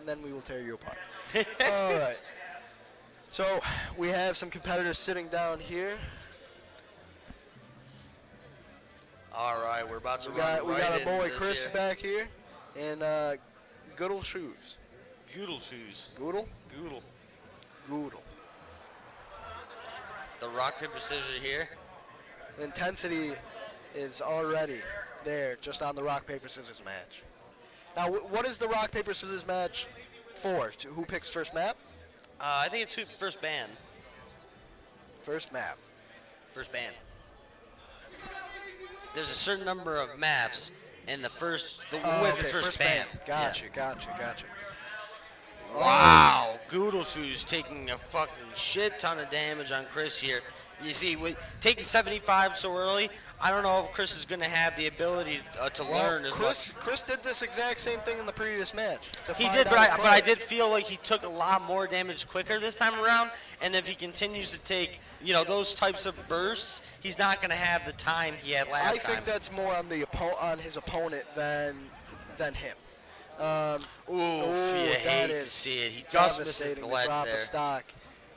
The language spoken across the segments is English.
and then we will tear you apart. All right. So we have some competitors sitting down here. All right, we're about to We got our boy Chris here. back here, and Goodleshoes. Goodleshoes. Goodle? Goodle. The rock, paper, scissors here. The intensity is already there just on the rock, paper, scissors match. Now, what is the rock, paper, scissors match for? Who picks first map? I think it's first band. First map. First band. There's a certain number of maps, and the wins is first band. Gotcha. Wow, Goodleshoes taking a fucking shit ton of damage on Chris here. You see, with taking 75 so early, I don't know if Chris is going to have the ability to learn as much. Chris did this exact same thing in the previous match. He did, but I did feel like he took a lot more damage quicker this time around. And if he continues to take, those types of bursts, he's not going to have the time he had last time. I think that's more on his opponent than him. You hate to see it. He just misses the ledge drop there. Of stock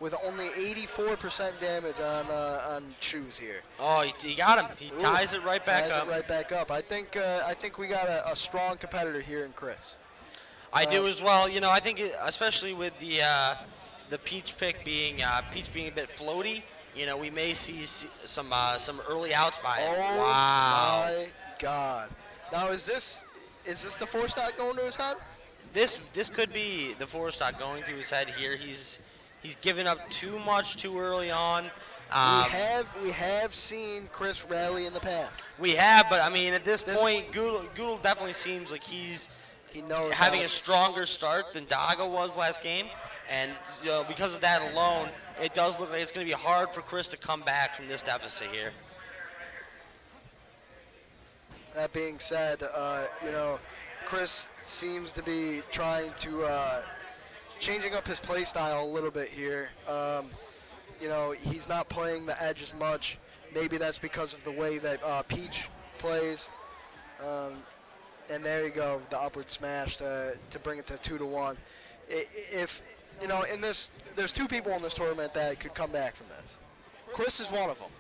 with only 84% damage on shoes here. Oh, he got him. He ties it right back up. I think we got a strong competitor here in Chris. I do as well. I think especially with the Peach pick being a bit floaty, we may see some early outs by him. Oh wow. My God! Now is this the 4-stock going to his head? This could be the 4-stock going to his head here. He's given up too much too early on. We have seen Chris rally in the past. We have, but I mean at this point, Goodle definitely seems like he knows having a stronger start than Daga was last game, and because of that alone, it does look like it's going to be hard for Chris to come back from this deficit here. That being said, Chris seems to be trying to changing up his play style a little bit here. He's not playing the edge as much. Maybe that's because of the way that Peach plays. And there you go, the upward smash to bring it to 2-1. If in this, there's two people in this tournament that could come back from this. Chris is one of them.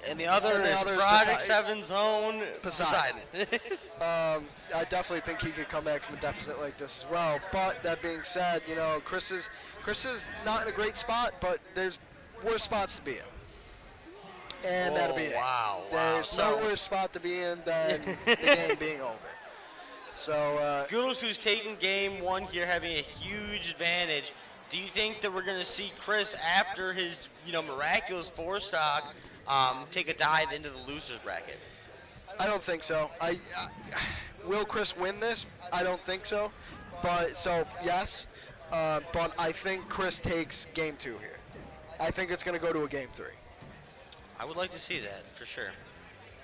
And the other is Project 7's own Poseidon. I definitely think he could come back from a deficit like this as well. But that being said, Chris is not in a great spot, but there's worse spots to be in. And that'll be it. Wow. There's no worse spot to be in than the game being over. So Goodleshoes taking game one here, having a huge advantage. Do you think that we're going to see Chris after his miraculous 4-stock take a dive into the losers bracket? I don't think so. Will Chris win this? I don't think so. Yes. But I think Chris takes game 2 here. I think it's going to go to a game 3. I would like to see that for sure.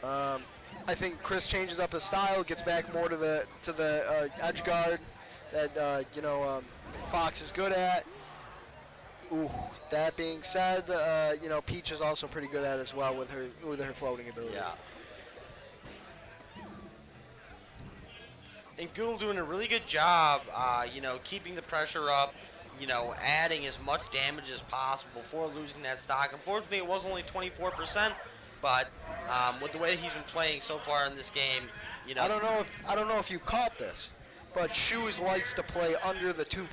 I think Chris changes up his style, gets back more to the edge guard that Fox is good at. Ooh, that being said, Peach is also pretty good at it as well with her floating ability. Yeah. And Goodle doing a really good job, keeping the pressure up, adding as much damage as possible before losing that stock. Unfortunately, it was only 24%, but with the way he's been playing so far in this game, I don't know if you've caught this, but Shoes likes to play under the two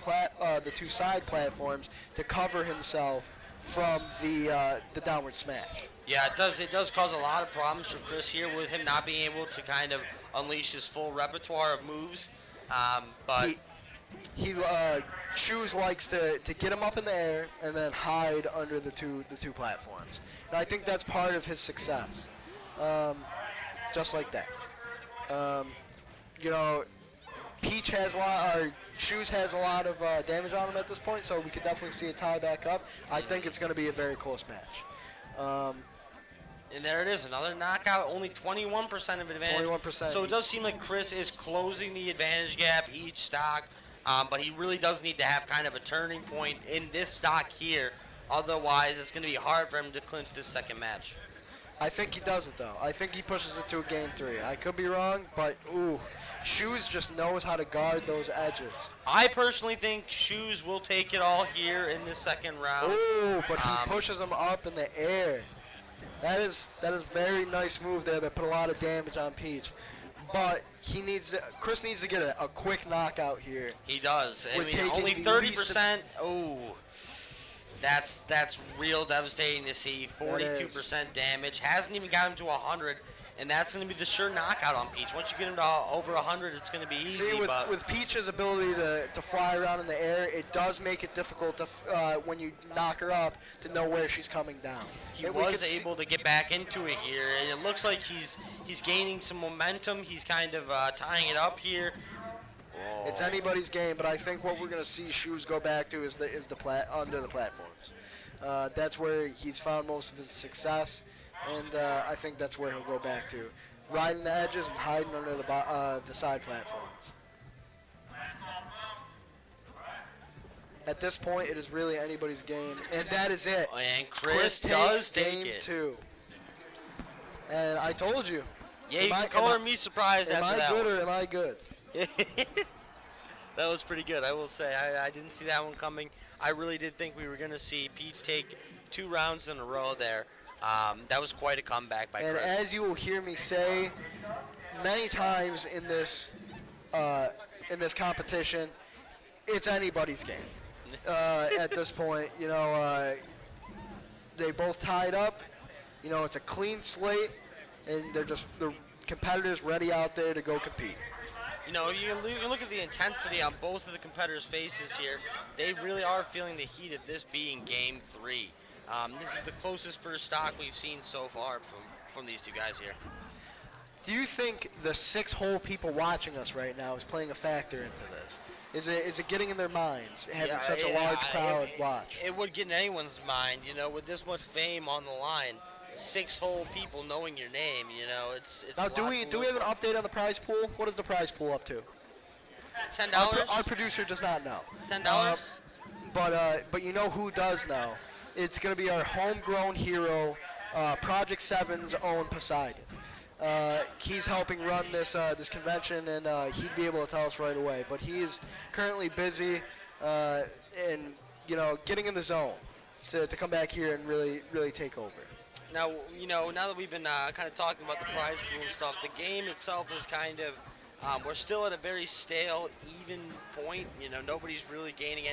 side platforms to cover himself from the downward smash. Yeah, it does cause a lot of problems for Chris here with him not being able to kind of unleash his full repertoire of moves. But Shoes likes to get him up in the air and then hide under the two platforms. And I think that's part of his success. Just like that. Peach has Shoes has a lot of damage on him at this point, so we could definitely see a tie back up. I think it's going to be a very close match. And there it is, another knockout, only 21% of advantage. 21%. So it does seem like Chris is closing the advantage gap each stock, but he really does need to have kind of a turning point in this stock here. Otherwise, it's going to be hard for him to clinch this second match. I think he does it, though. I think he pushes it to a game 3. I could be wrong, but, ooh, Shoes just knows how to guard those edges. I personally think Shoes will take it all here in the second round. Ooh, but he pushes him up in the air. That is very nice move there that put a lot of damage on Peach. But Chris needs to get a quick knockout here. He does. I With mean, only taking 30%. Oh, that's real devastating to see. 42% damage. Hasn't even got him to 100. And that's going to be the sure knockout on Peach. Once you get him to over 100, it's going to be easy. See, with Peach's ability to fly around in the air, it does make it difficult to when you knock her up to know where she's coming down. He was able to get back into it here, and it looks like he's gaining some momentum. He's kind of tying it up here. Oh. It's anybody's game, but I think what we're going to see Shoes go back to is under the platforms. That's where he's found most of his success. And I think that's where he'll go back to, riding the edges and hiding under the side platforms. At this point, it is really anybody's game, and that is it. And Chris does take game it. 2. And I told you. Yeah, you can color me surprised after that Am I good one. or am I good? That was pretty good, I will say. I didn't see that one coming. I really did think we were going to see Peach take 2 rounds in a row there. That was quite a comeback by Chris. And as you will hear me say many times in this competition, it's anybody's game. At this point, they both tied up. It's a clean slate, and the competitors ready out there to go compete. You look at the intensity on both of the competitors' faces here. They really are feeling the heat of this being Game 3. This is the closest first stock we've seen so far from these two guys here. Do you think the 6 whole people watching us right now is playing a factor into this? Is it getting in their minds, having such a large crowd watch? It would get in anyone's mind, with this much fame on the line. 6 whole people knowing your name, it's now, do we have an update on the prize pool? What is the prize pool up to? $10? Our producer does not know. $10? But you know who does know? It's going to be our homegrown hero, Project 7's own Poseidon. He's helping run this convention, and he'd be able to tell us right away. But he is currently busy and getting in the zone to come back here and really take over. Now, now that we've been kind of talking about the prize pool and stuff, the game itself is kind of, we're still at a very stale, even point. Nobody's really gaining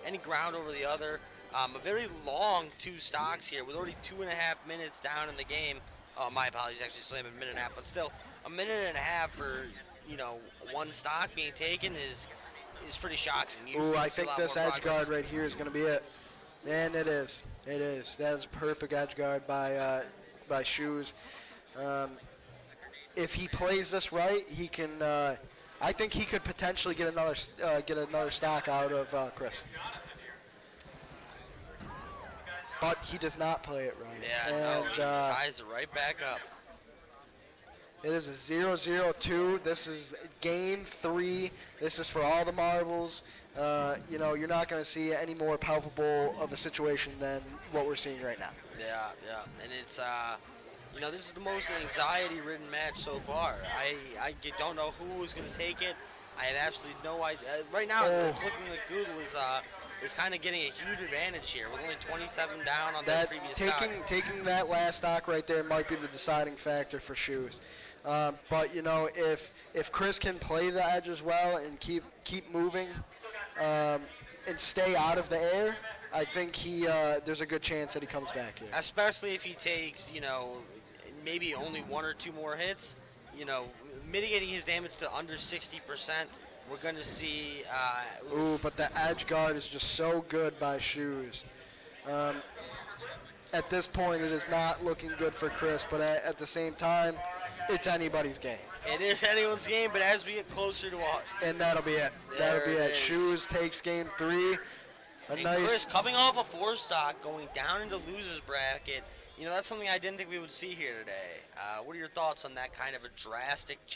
any ground over the other. A very long 2 stocks here with already 2.5 minutes down in the game. Oh, my apologies, actually it's only a minute and a half, but still a minute and a half for 1 stock being taken is pretty shocking. Ooh, I think this edge guard right here is going to be it. And it is. That is perfect edge guard by Shoes. If he plays this right, he can. I think he could potentially get another stock out of Chris. But he does not play it right. Yeah, he ties it right back up. It is a 0-0-2. This is game 3. This is for all the marbles. You're not going to see any more palpable of a situation than what we're seeing right now. Yeah. And it's, this is the most anxiety-ridden match so far. I don't know who is going to take it. I have absolutely no idea. Right now, it's looking like Google is kind of getting a huge advantage here. We're only 27 down on that previous stock. Taking that last stock right there might be the deciding factor for Shoes. But if Chris can play the edge as well and keep moving and stay out of the air, I think there's a good chance that he comes back here. Especially if he takes maybe only 1 or 2 more hits. Mitigating his damage to under 60%. We're going to see... but the edge guard is just so good by Shoes. At this point, it is not looking good for Chris, but at the same time, it's anybody's game. It is anyone's game, but as we get closer to... And that'll be it. That'll be it. Shoes takes game 3. Chris, coming off a 4 stock, going down into loser's bracket, that's something I didn't think we would see here today. What are your thoughts on that kind of a drastic change?